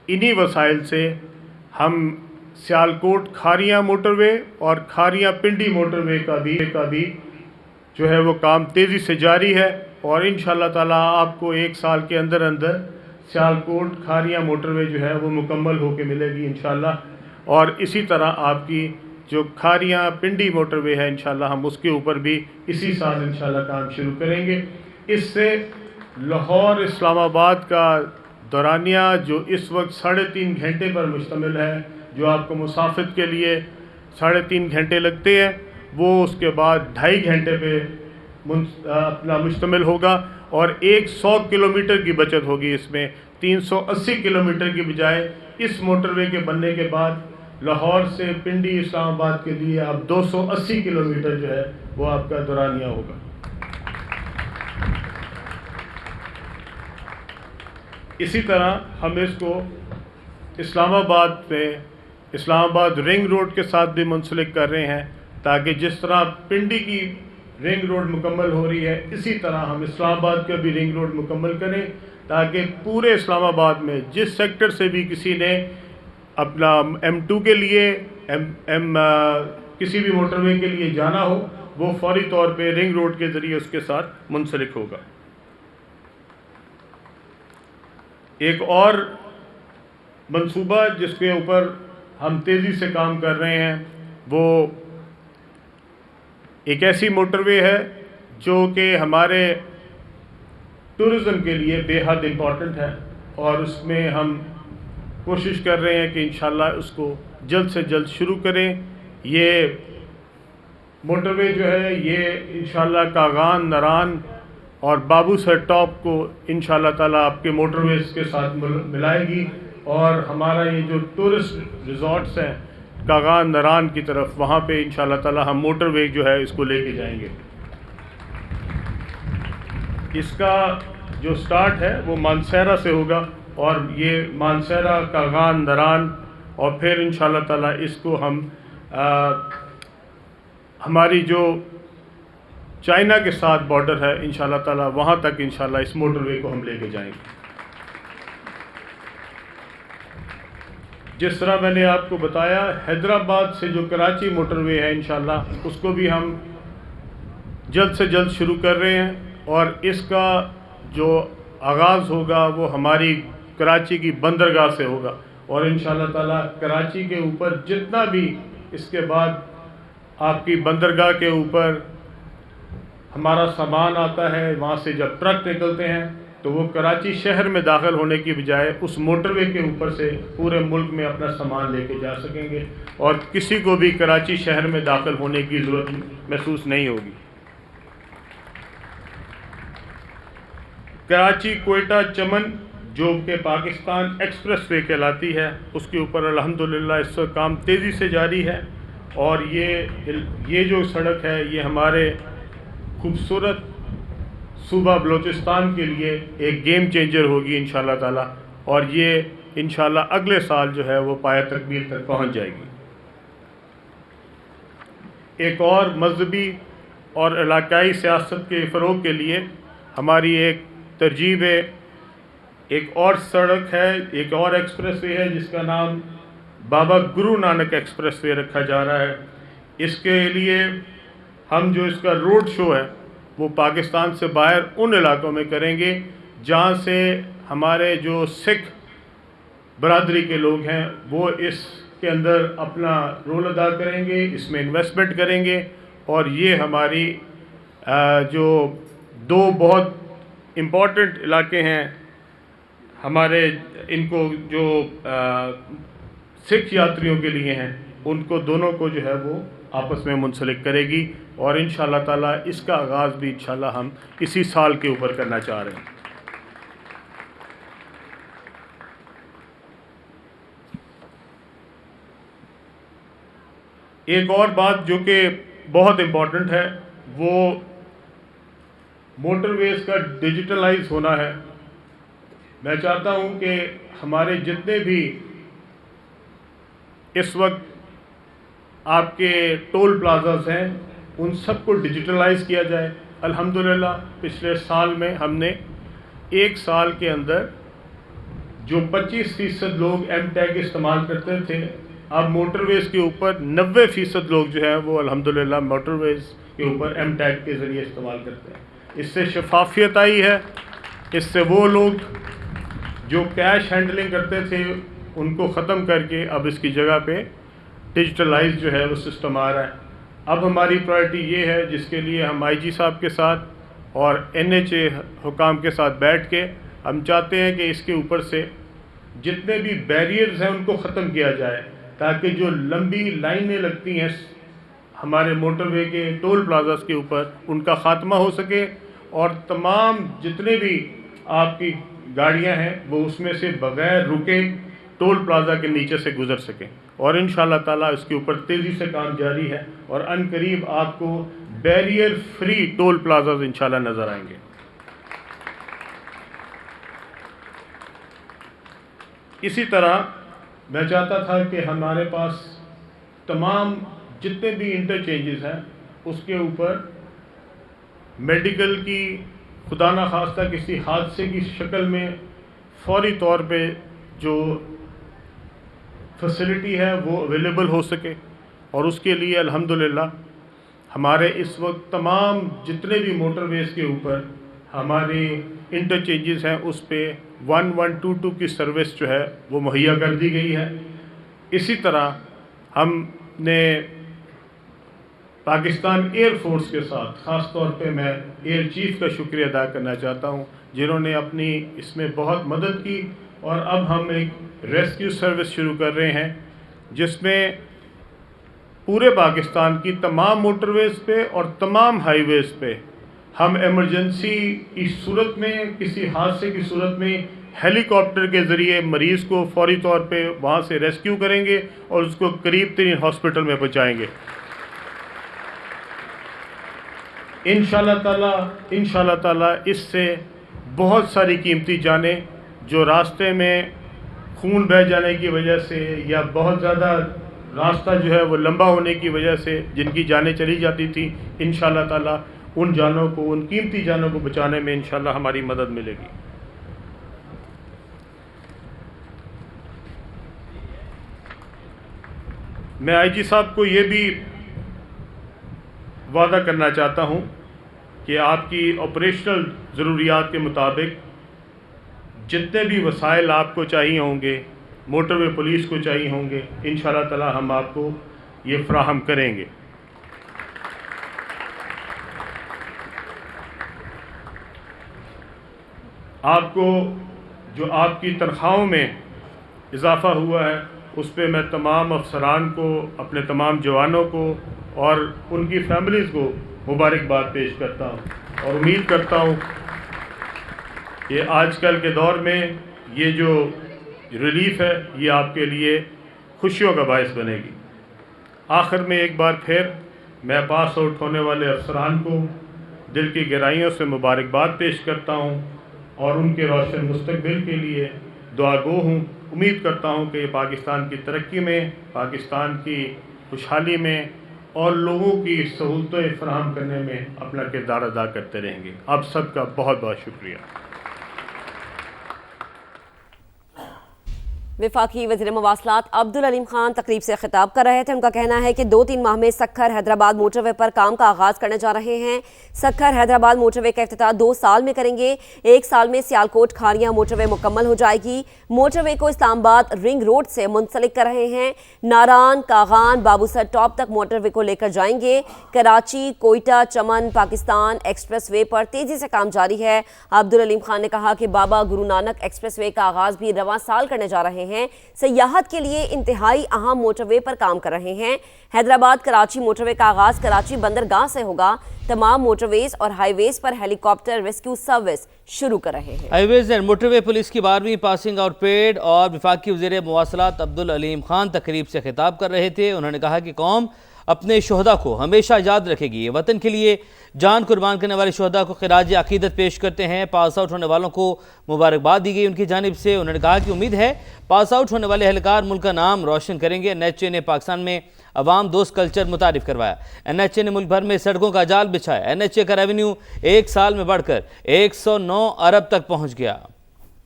इन्हीं वसाइल से हम सियालकोट खारियाँ मोटरवे और खारियाँ पिंडी मोटरवे का भी जो है वो काम तेज़ी से जारी है, और इंशाअल्लाह ताला आपको 1 साल के अंदर अंदर सियालकोट खारियाँ मोटरवे जो है वो मुकम्मल होकर मिलेगी इंशाअल्लाह। और इसी तरह आपकी जो खारियाँ पिंडी मोटरवे है इंशाअल्लाह हम उसके ऊपर भी इसी साल इंशाअल्लाह काम शुरू करेंगे। इससे लाहौर इस्लामाबाद का दौरानिया जो इस वक्त 3.5 घंटे पर मुश्तमिल है, जो आपको मुसाफिर के लिए 3.5 घंटे लगते हैं, वो उसके बाद 2.5 घंटे पे अपना मुश्तमिल होगा, और 100 किलोमीटर की बचत होगी। इसमें 380 किलोमीटर की बजाय इस मोटरवे के बनने के बाद लाहौर से पिंडी इस्लामाबाद के लिए अब 280 किलोमीटर जो है वो आपका दौरानिया होगा। इसी तरह हम इसको इस्लामाबाद रिंग रोड के साथ भी मुंसलिक कर रहे हैं, ताकि जिस तरह पिंडी की रिंग रोड मुकम्मल हो रही है, इसी तरह हम इस्लामाबाद का भी रिंग रोड मुकम्मल करें, ताकि पूरे इस्लामाबाद में जिस सेक्टर से भी किसी ने अपना M2 के लिए किसी भी मोटरवे के लिए जाना हो, वो फौरी तौर पे रिंग रोड के ज़रिए उसके साथ मुंसलिक होगा। एक और मंसूबा जिसके ऊपर हम तेज़ी से काम कर रहे हैं, वो एक ऐसी मोटरवे है जो कि हमारे टूरिज़म के लिए बेहद इम्पॉर्टेंट है, और उसमें हम कोशिश कर रहे हैं कि इंशाअल्लाह उसको जल्द से जल्द शुरू करें। ये मोटरवे जो है ये इंशाअल्लाह कागान, नरान और बाबूसर टॉप को इंशाअल्लाह ताला आपके मोटरवेज़ के साथ मिलाएगी, और हमारा ये जो टूरिस्ट रिज़ॉर्ट्स हैं कागान, नरान की तरफ, वहाँ पे इंशाअल्लाह ताला हम मोटरवे जो है इसको लेके जाएंगे। इसका जो स्टार्ट है वो मानसहरा से होगा, और ये मानसहरा, कागान, नरान, और फिर इंशाअल्लाह ताला इसको हम हमारी जो चाइना के साथ बॉर्डर है इंशाअल्लाह ताला वहाँ तक इंशाअल्लाह इस मोटरवे को हम लेके जाएंगे। जिस तरह मैंने आपको बताया, हैदराबाद से जो कराची मोटरवे है इंशाअल्लाह उसको भी हम जल्द से जल्द शुरू कर रहे हैं, और इसका जो आगाज़ होगा वो हमारी कराची की बंदरगाह से होगा, और इंशाअल्लाह ताला कराची के ऊपर जितना भी इसके बाद आपकी बंदरगाह के ऊपर हमारा सामान आता है, वहाँ से जब ट्रक निकलते हैं तो वो कराची शहर में दाखिल होने की बजाय उस मोटरवे के ऊपर से पूरे मुल्क में अपना सामान लेके जा सकेंगे, और किसी को भी कराची शहर में दाखिल होने की ज़रूरत महसूस नहीं होगी। कराची कोयटा चमन जो कि पाकिस्तान एक्सप्रेस वे कहलाती है, उसके ऊपर अल्हम्दुलिल्लाह इस वक्त काम तेज़ी से जारी है, और ये जो सड़क है ये हमारे खूबसूरत सूबा बलूचिस्तान के लिए एक गेम चेंजर होगी इंशाअल्लाह ताला, और ये इंशाअल्लाह अगले साल जो है वो पाया तकमील तक पहुंच जाएगी। एक और मजहबी और इलाकाई सियासत के फ़रोग़ के लिए हमारी एक तरजीब है, एक और सड़क है, एक और एक्सप्रेस वे है जिसका नाम बाबा गुरु नानक एक्सप्रेस वे रखा जा रहा है। इसके लिए हम जो इसका रोड शो है वो पाकिस्तान से बाहर उन इलाकों में करेंगे जहाँ से हमारे जो सिख बरादरी के लोग हैं वो इसके अंदर अपना रोल अदा करेंगे, इसमें इन्वेस्टमेंट करेंगे, और ये हमारी जो 2 बहुत इम्पॉर्टेंट इलाके हैं हमारे, इनको जो सिख यात्रियों के लिए हैं, उनको दोनों को जो है वो आपस में मुंसलिक करेगी, और इंशाअल्लाह ताला इसका आगाज़ भी इंशाअल्लाह हम इसी साल के ऊपर करना चाह रहे हैं। एक और बात जो कि बहुत इम्पॉर्टेंट है वो मोटरवेज़ का डिजिटलाइज होना है। मैं चाहता हूं कि हमारे जितने भी इस वक्त आपके टोल प्लाजास हैं उन सब को डिजिटलाइज किया जाए। अल्हम्दुलिल्लाह पिछले साल में हमने 1 साल के अंदर जो 25% लोग एम टैग इस्तेमाल करते थे, अब मोटरवेज़ के ऊपर 90% लोग जो है वो अल्हम्दुलिल्लाह मोटरवेज़ के ऊपर एम टैग के ज़रिए इस्तेमाल करते हैं। इससे शफाफियत आई है, इससे वो लोग जो कैश हैंडलिंग करते थे उनको ख़त्म करके अब इसकी जगह पे डिजिटलाइज जो है वो सिस्टम आ रहा है। अब हमारी प्रायोरिटी ये है जिसके लिए हम आईजी साहब के साथ और NHA हुकाम के साथ बैठ के हम चाहते हैं कि इसके ऊपर से जितने भी बैरियर्स हैं उनको ख़त्म किया जाए, ताकि जो लंबी लाइनें लगती हैं हमारे मोटरवे के टोल प्लाजास के ऊपर उनका ख़ात्मा हो सके और तमाम जितने भी आपकी गाड़ियां हैं वो उसमें से बग़ैर रुके टोल प्लाजा के नीचे से गुज़र सकें। और इंशाअल्लाह ताला इसके ऊपर तेज़ी से काम जारी है और अनकरीब आपको बैरियर फ्री टोल प्लाजाज इंशाअल्लाह नज़र आएंगे। इसी तरह मैं चाहता था कि हमारे पास तमाम जितने भी इंटरचेंजेस हैं उसके ऊपर मेडिकल की खुदा न खास्ता किसी हादसे की शक्ल में फौरी तौर पे जो फैसिलिटी है वो अवेलेबल हो सके, और उसके लिए अल्हम्दुलिल्लाह हमारे इस वक्त तमाम जितने भी मोटरवेज़ के ऊपर हमारे इंटरचेंजेस हैं उस पे 1122 की सर्विस जो है वो मुहैया कर दी गई है। इसी तरह हमने पाकिस्तान एयर फोर्स के साथ ख़ास तौर पे मैं एयर चीफ़ का शुक्रिया अदा करना चाहता हूँ जिन्होंने अपनी इसमें बहुत मदद की, और अब हम एक रेस्क्यू सर्विस शुरू कर रहे हैं जिसमें पूरे पाकिस्तान की तमाम मोटरवेज़ पे और तमाम हाईवेज़ पे हम इमरजेंसी की सूरत में, किसी हादसे की सूरत में हेलीकॉप्टर के ज़रिए मरीज़ को फौरी तौर पे वहाँ से रेस्क्यू करेंगे और उसको करीब तरीन हॉस्पिटल में पहुँचाएँगे। इंशाअल्लाह ताला इससे बहुत सारी कीमती जानें जो रास्ते में खून बह जाने की वजह से या बहुत ज़्यादा रास्ता जो है वो लंबा होने की वजह से जिनकी जानें चली जाती थी, इंशाअल्लाह ताला उन जानों को, उन कीमती जानों को बचाने में इंशाअल्लाह हमारी मदद मिलेगी। मैं आईजी साहब को ये भी वादा करना चाहता हूँ कि आपकी ऑपरेशनल ज़रूरियात के मुताबिक जितने भी वसाइल आपको चाहिए होंगे, मोटरवे पुलिस को चाहिए होंगे, इंशाअल्लाह ताला हम आपको ये फ्राहम करेंगे। आपको जो आपकी तनख्वाहों में इजाफ़ा हुआ है उस पर मैं तमाम अफसरान को, अपने तमाम जवानों को और उनकी फैमिलीज़ को मुबारकबाद पेश करता हूँ और उम्मीद करता हूँ कि आजकल के दौर में ये जो रिलीफ है ये आपके लिए खुशियों का बायस बनेगी। आखिर में एक बार फिर मैं पास आउट होने वाले अफसरान को दिल की गहराइयों से मुबारकबाद पेश करता हूँ और उनके रोशन मुस्तकबिल के लिए दुआ गो हूँ। उम्मीद करता हूँ कि पाकिस्तान की तरक्की में, पाकिस्तान की खुशहाली में और लोगों की सहूलतें फराहम करने में अपना किरदार अदा करते रहेंगे। आप सबका बहुत बहुत शुक्रिया। वफाकी वज़ीर मवासलात अब्दुल अलीम खान तकरीब से खिताब कर रहे थे। उनका कहना है कि 2-3 माह में सक्खर हैदराबाद मोटरवे पर काम का आगाज़ करने जा रहे हैं। सक्खर हैदराबाद मोटरवे का इफ्तिताह 2 साल में करेंगे। 1 साल में सियालकोट खारियां मोटरवे मुकम्मल हो जाएगी। मोटरवे को इस्लामाबाद रिंग रोड से मुंसलिक कर रहे हैं। नारान, कागान, बाबूसर टॉप तक मोटरवे को लेकर जाएंगे। कराची, कोयटा, चमन, पाकिस्तान एक्सप्रेस वे पर तेज़ी से काम जारी है। अब्दुल अलीम खान ने कहा कि बाबा गुरु नानक एक्सप्रेस वे का आगाज़ भी रवां साल करने जा रहे हैं। सयाहत के लिए इंतहाई अहम मोटरवे पर काम कर रहे हैं। हैदराबाद कराची मोटरवे का आगाज कराची बंदरगाह से होगा। तमाम मोटरवेज और हाईवेज पर हेलीकॉप्टर रेस्क्यू सर्विस शुरू कर रहे हैं। हाईवेज एंड मोटरवे पुलिस की 12वीं पासिंग आउट परेड और वफाकी वज़ीर मवासलात अब्दुल अलीम खान तकरीब से खिताब कर रहे थे। उन्होंने कहा कि कौम अपने शोहदा को हमेशा याद रखेगी। वतन के लिए जान कुर्बान करने वाले शोहदा को खिराज अकीदत पेश करते हैं। पास आउट होने वालों को मुबारकबाद दी गई उनकी जानिब से। उन्होंने कहा कि उम्मीद है पास आउट होने वाले एहलकार मुल्क का नाम रोशन करेंगे। NHA ने पाकिस्तान में अवाम दोस्त कल्चर मुतारिफ करवाया। NHA ने मुल्क भर में सड़कों का जाल बिछाया। NHA का रेवेन्यू 1 साल में बढ़कर 109 अरब तक पहुँच गया।